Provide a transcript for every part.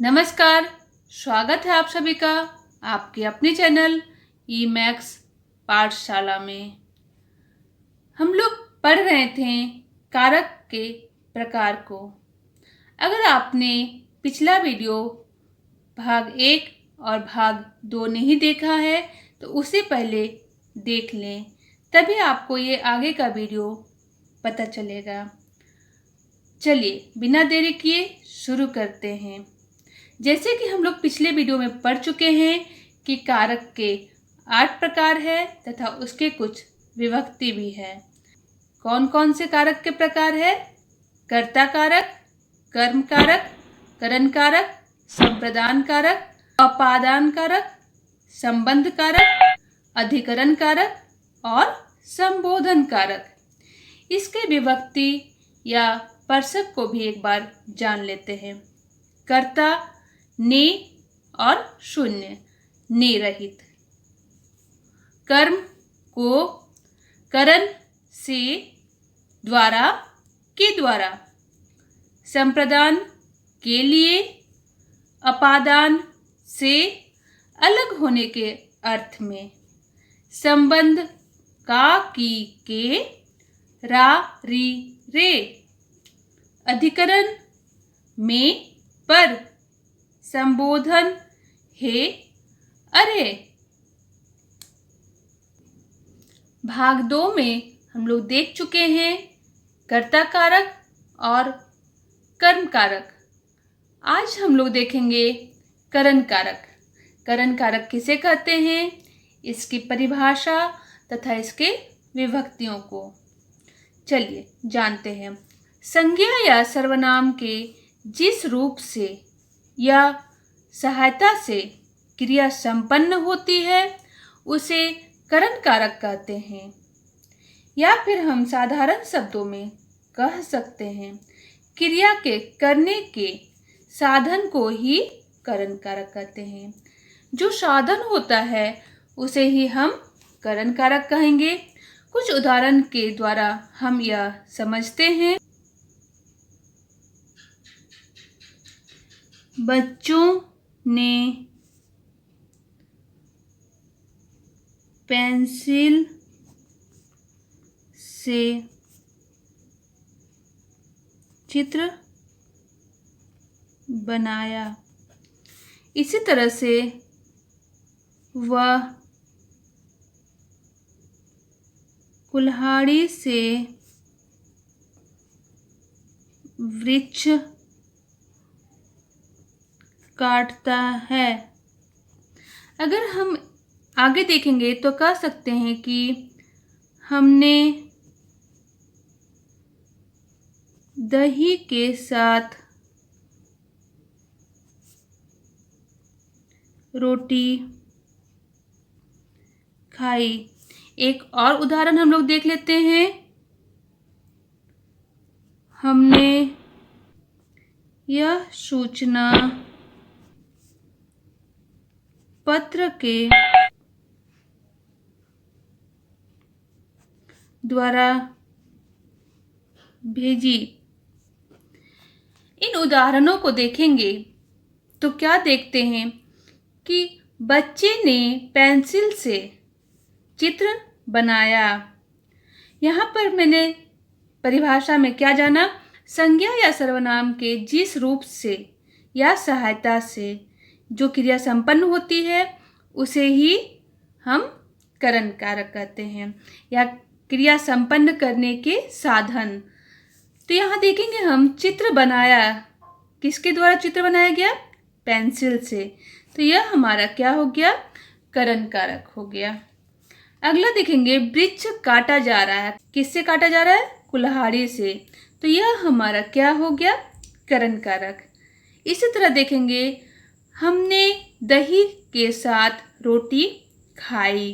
नमस्कार, स्वागत है आप सभी का आपके अपने चैनल ई मैक्स पाठशाला में। हम लोग पढ़ रहे थे कारक के प्रकार को। अगर आपने पिछला वीडियो भाग 1 और भाग 2 नहीं देखा है तो उसे पहले देख लें, तभी आपको ये आगे का वीडियो पता चलेगा। चलिए बिना देरी किए शुरू करते हैं। जैसे कि हम लोग पिछले वीडियो में पढ़ चुके हैं कि कारक के 8 प्रकार है तथा उसके कुछ विभक्ति भी है। कौन कौन से कारक के प्रकार है? कर्ता कारक, कर्म कारक, करण कारक, संप्रदान कारक, अपादान कारक, संबंध कारक, अधिकरण कारक और संबोधन कारक। इसके विभक्ति या परसक को भी एक बार जान लेते हैं। कर्ता ने और शून्य, ने रहित। कर्म को करण से, द्वारा, के द्वारा। संप्रदान के लिए, अपादान से, अलग होने के अर्थ में। संबंध का, की, के, रा, री, रे। अधिकरण में, पर। संबोधन हे, अरे। भाग 2 में हम लोग देख चुके हैं कर्ता कारक और कर्म कारक। आज हम लोग देखेंगे करण कारक। करण कारक किसे कहते हैं, इसकी परिभाषा तथा इसके विभक्तियों को चलिए जानते हैं। संज्ञा या सर्वनाम के जिस रूप से या सहायता से क्रिया संपन्न होती है उसे करण कारक कहते हैं, या फिर हम साधारण शब्दों में कह सकते हैं क्रिया के करने के साधन को ही करण कारक कहते हैं। जो साधन होता है उसे ही हम करण कारक कहेंगे। कुछ उदाहरण के द्वारा हम यह समझते हैं। बच्चों ने पेंसिल से चित्र बनाया। इसी तरह से वह कुल्हाड़ी से वृक्ष काटता है। अगर हम आगे देखेंगे तो कह सकते हैं कि हमने दही के साथ रोटी खाई। एक और उदाहरण हम लोग देख लेते हैं। हमने यह सूचना पत्र के द्वारा भेजी। इन उदाहरणों को देखेंगे तो क्या देखते हैं कि बच्चे ने पेंसिल से चित्र बनाया। यहाँ पर मैंने परिभाषा में क्या जाना, संज्ञा या सर्वनाम के जिस रूप से या सहायता से जो क्रिया संपन्न होती है उसे ही हम करण कारक कहते हैं, या क्रिया संपन्न करने के साधन। तो यहाँ देखेंगे हम चित्र बनाया, किसके द्वारा चित्र बनाया गया? पेंसिल से। तो यह हमारा क्या हो गया? करण कारक हो गया। अगला देखेंगे वृक्ष काटा जा रहा है। किससे काटा जा रहा है? कुल्हाड़ी से। तो यह हमारा क्या हो गया? करण कारक। इसी तरह देखेंगे हमने दही के साथ रोटी खाई।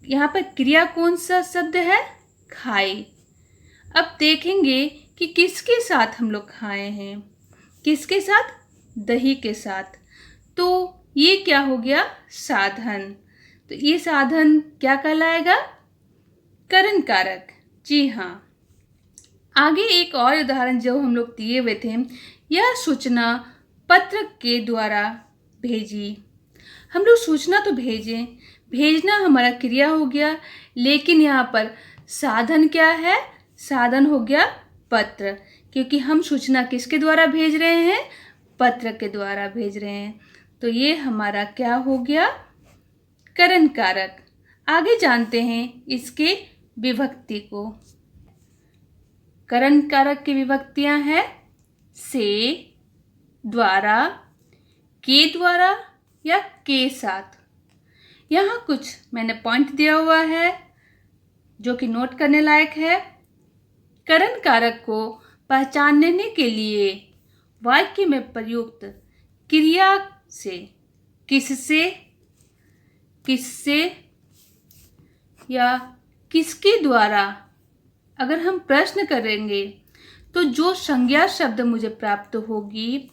यहाँ पर क्रिया कौन सा शब्द है? खाई। अब देखेंगे कि किसके साथ हम लोग खाए हैं। किसके साथ? दही के साथ। तो ये क्या हो गया? साधन। तो ये साधन क्या कहलाएगा? करण कारक। जी हाँ। आगे एक और उदाहरण जो हम लोग दिए हुए थे, यह सूचना पत्र के द्वारा भेजी। हम लोग सूचना तो भेजें, भेजना हमारा क्रिया हो गया, लेकिन यहाँ पर साधन क्या है? साधन हो गया पत्र, क्योंकि हम सूचना किसके द्वारा भेज रहे हैं? पत्र के द्वारा भेज रहे हैं। तो ये हमारा क्या हो गया? करण कारक। आगे जानते हैं इसके विभक्ति को। करण कारक की विभक्तियां हैं से, द्वारा, के द्वारा या के साथ। यहाँ कुछ मैंने पॉइंट दिया हुआ है जो कि नोट करने लायक है। करण कारक को पहचानने के लिए वाक्य में प्रयुक्त क्रिया से किससे, किससे या किसके द्वारा अगर हम प्रश्न करेंगे तो जो संज्ञा शब्द मुझे प्राप्त होगी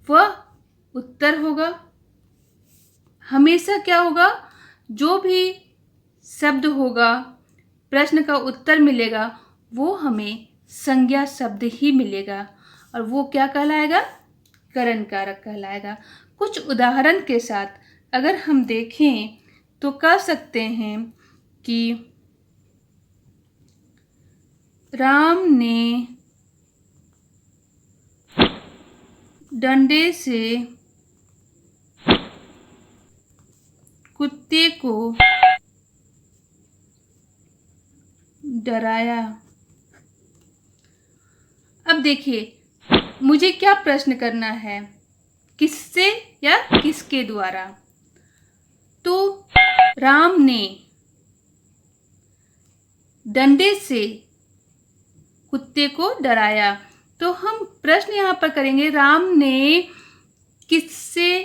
वह उत्तर होगा। हमेशा क्या होगा? जो भी शब्द होगा, प्रश्न का उत्तर मिलेगा, वो हमें संज्ञा शब्द ही मिलेगा और वो क्या कहलाएगा? करण कारक कहलाएगा। कुछ उदाहरण के साथ अगर हम देखें तो कह सकते हैं कि राम ने डंडे से कुत्ते को डराया। अब देखिए, मुझे क्या प्रश्न करना है? किससे या किसके द्वारा? तो राम ने डंडे से कुत्ते को डराया। तो हम प्रश्न यहाँ पर करेंगे, राम ने किससे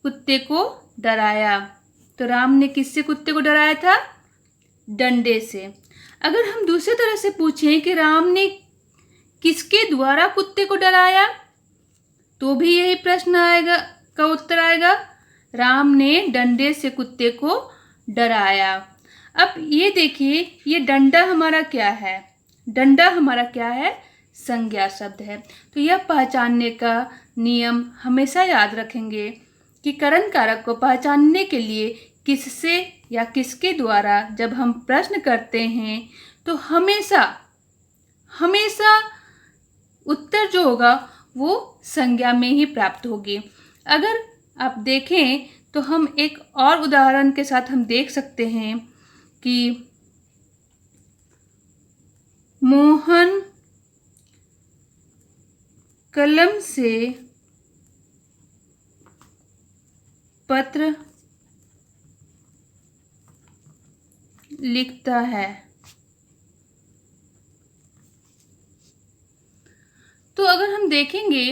कुत्ते को डराया? तो राम ने किससे कुत्ते को डराया था? डंडे से। अगर हम दूसरी तरह से पूछें कि राम ने किसके द्वारा कुत्ते को डराया, तो भी यही प्रश्न आएगा, का उत्तर आएगा राम ने डंडे से कुत्ते को डराया। अब ये देखिए, ये डंडा हमारा क्या है? डंडा हमारा क्या है? संज्ञा शब्द है। तो यह पहचानने का नियम हमेशा याद रखेंगे कि करण कारक को पहचानने के लिए किससे या किसके द्वारा जब हम प्रश्न करते हैं तो हमेशा हमेशा उत्तर जो होगा वो संज्ञा में ही प्राप्त होगी। अगर आप देखें तो हम एक और उदाहरण के साथ हम देख सकते हैं कि मोहन कलम से पत्र लिखता है। तो अगर हम देखेंगे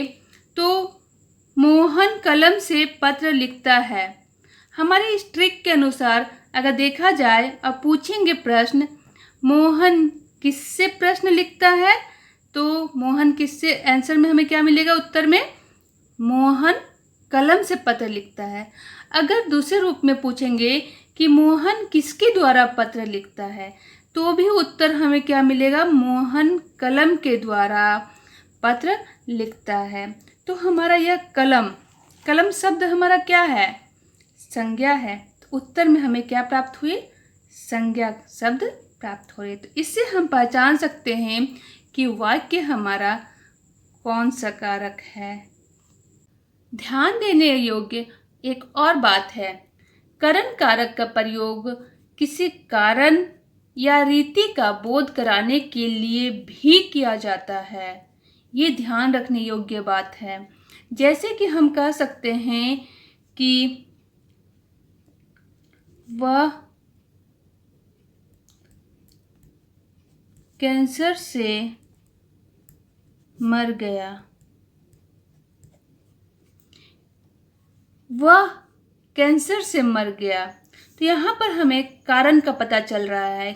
तो मोहन कलम से पत्र लिखता है। हमारे इस ट्रिक के अनुसार अगर देखा जाए, अब पूछेंगे प्रश्न, मोहन किससे प्रश्न लिखता है? तो मोहन किससे, आंसर में हमें क्या मिलेगा? उत्तर में मोहन कलम से पत्र लिखता है। अगर दूसरे रूप में पूछेंगे कि मोहन किसके द्वारा पत्र लिखता है, तो भी उत्तर हमें क्या मिलेगा? मोहन कलम के द्वारा पत्र लिखता है। तो हमारा यह कलम, कलम शब्द हमारा क्या है? संज्ञा है। तो उत्तर में हमें क्या प्राप्त हुई? संज्ञा शब्द प्राप्त हो रही है। तो इससे हम पहचान सकते हैं कि वाक्य हमारा कौन सा कारक है। ध्यान देने योग्य एक और बात है, करण कारक का प्रयोग किसी कारण या रीति का बोध कराने के लिए भी किया जाता है। ये ध्यान रखने योग्य बात है। जैसे कि हम कह सकते हैं कि वह कैंसर से मर गया। वह कैंसर से मर गया। तो यहाँ पर हमें कारण का पता चल रहा है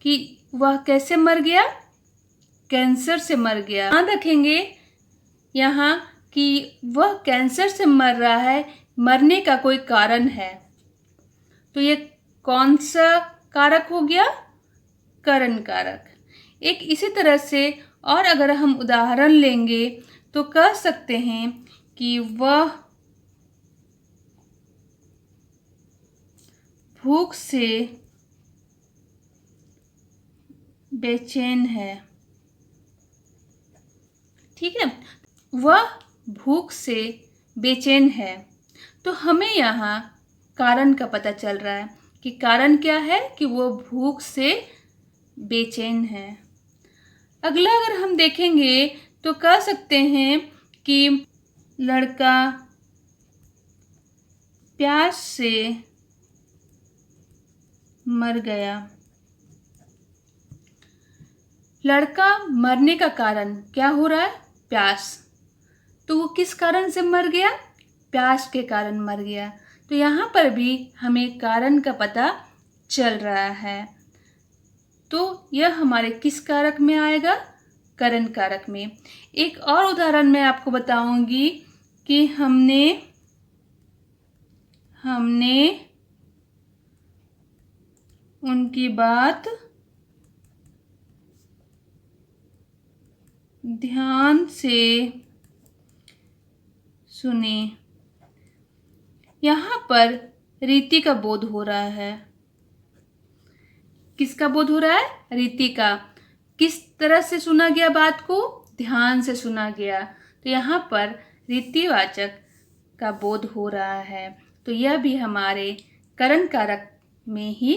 कि वह कैसे मर गया? कैंसर से मर गया। ध्यान रखेंगे यहाँ कि वह कैंसर से मर रहा है, मरने का कोई कारण है। तो ये कौन सा कारक हो गया? करण कारक। एक इसी तरह से और अगर हम उदाहरण लेंगे तो कह सकते हैं कि वह भूख से बेचैन है। ठीक है, वह भूख से बेचैन है। तो हमें यहाँ कारण का पता चल रहा है कि कारण क्या है कि वो भूख से बेचैन है। अगला अगर हम देखेंगे तो कह सकते हैं कि लड़का प्यास से मर गया। लड़का मरने का कारण क्या हो रहा है? प्यास। तो वो किस कारण से मर गया? प्यास के कारण मर गया। तो यहाँ पर भी हमें कारण का पता चल रहा है। तो यह हमारे किस कारक में आएगा? करण कारक में। एक और उदाहरण मैं आपको बताऊंगी कि हमने उनकी बात ध्यान से सुनी। यहाँ पर रीति का बोध हो रहा है। किसका बोध हो रहा है? रीति का। किस तरह से सुना गया बात को? ध्यान से सुना गया। तो यहाँ पर रीतिवाचक का बोध हो रहा है। तो यह भी हमारे करण कारक में ही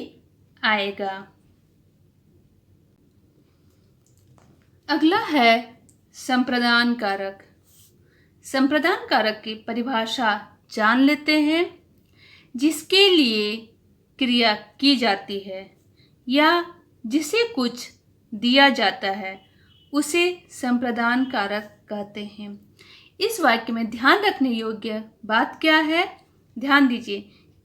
आएगा। अगला है संप्रदान कारक। संप्रदान कारक की परिभाषा जान लेते हैं। जिसके लिए क्रिया की जाती है या जिसे कुछ दिया जाता है उसे संप्रदान कारक कहते हैं। इस वाक्य में ध्यान रखने योग्य बात क्या है? ध्यान दीजिए,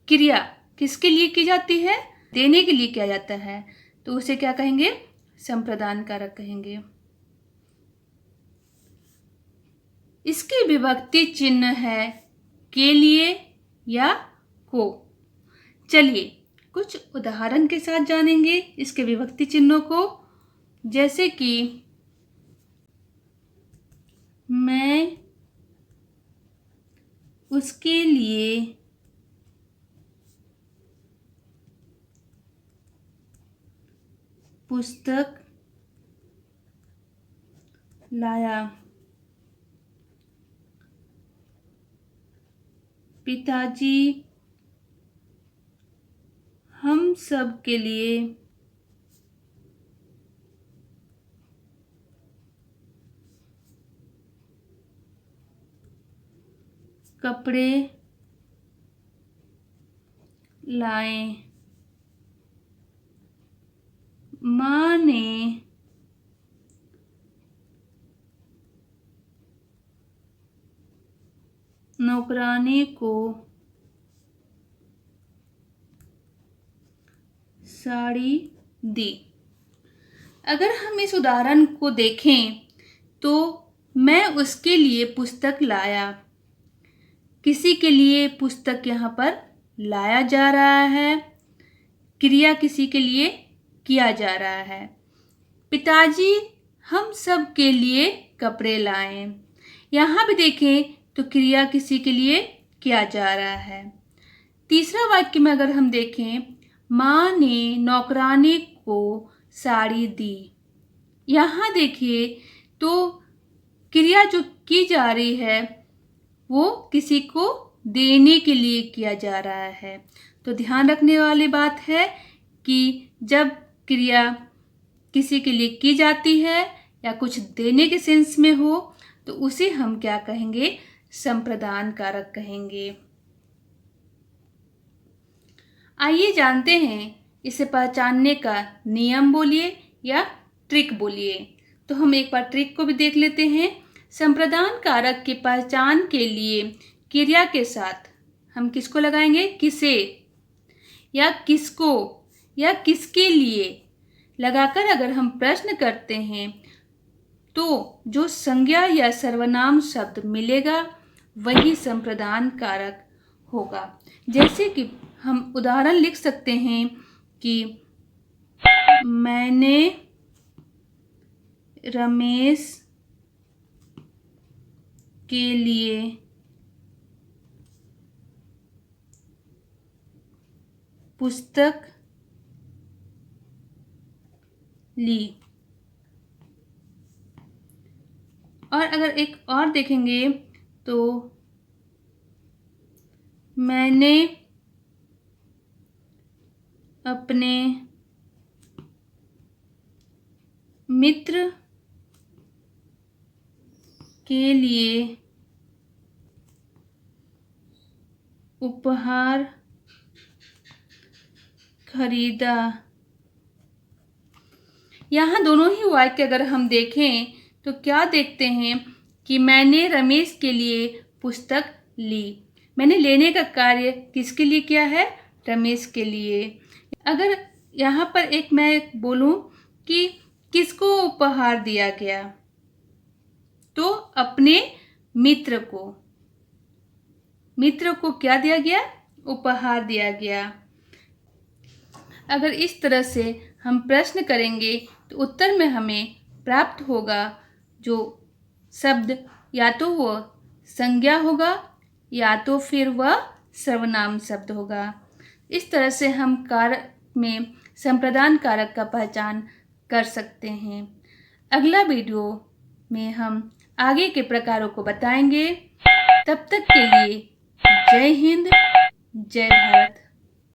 क्रिया किसके लिए की जाती है? देने के लिए किया जाता है। तो उसे क्या कहेंगे? संप्रदान कारक कहेंगे। इसकी विभक्ति चिन्ह है के लिए या को। चलिए कुछ उदाहरण के साथ जानेंगे इसके विभक्ति चिन्हों को। जैसे कि मैं उसके लिए पुस्तक लाया। पिताजी हम सब के लिए कपड़े लाए। माँ ने नौकरानी को साड़ी दी। अगर हम इस उदाहरण को देखें तो मैं उसके लिए पुस्तक लाया। किसी के लिए पुस्तक यहाँ पर लाया जा रहा है। क्रिया किसी के लिए किया जा रहा है। पिताजी हम सब के लिए कपड़े लाए। यहाँ भी देखें तो क्रिया किसी के लिए किया जा रहा है। तीसरा वाक्य में अगर हम देखें, माँ ने नौकरानी को साड़ी दी। यहाँ देखिए तो क्रिया जो की जा रही है वो किसी को देने के लिए किया जा रहा है। तो ध्यान रखने वाली बात है कि जब क्रिया किसी के लिए की जाती है या कुछ देने के सेंस में हो तो उसे हम क्या कहेंगे? संप्रदान कारक कहेंगे। आइए जानते हैं इसे पहचानने का नियम बोलिए या ट्रिक बोलिए। तो हम एक बार ट्रिक को भी देख लेते हैं। संप्रदान कारक की पहचान के लिए क्रिया के साथ हम किसको लगाएंगे? किसे या किसको या किसके लिए लगाकर अगर हम प्रश्न करते हैं तो जो संज्ञा या सर्वनाम शब्द मिलेगा वही संप्रदान कारक होगा। जैसे कि हम उदाहरण लिख सकते हैं कि मैंने रमेश के लिए पुस्तक ली। और अगर एक और देखेंगे तो मैंने अपने मित्र के लिए उपहार खरीदा। यहाँ दोनों ही वाक्य अगर हम देखें तो क्या देखते हैं कि मैंने रमेश के लिए पुस्तक ली। मैंने लेने का कार्य किसके लिए किया है? रमेश के लिए। अगर यहाँ पर एक मैं बोलूँ कि किसको उपहार दिया गया, तो अपने मित्र को। मित्र को क्या दिया गया? उपहार दिया गया। अगर इस तरह से हम प्रश्न करेंगे तो उत्तर में हमें प्राप्त होगा जो शब्द या तो वह संज्ञा होगा या तो फिर वह सर्वनाम शब्द होगा। इस तरह से हम कारक में संप्रदान कारक का पहचान कर सकते हैं। अगला वीडियो में हम आगे के प्रकारों को बताएंगे। तब तक के लिए जय हिंद, जय भारत।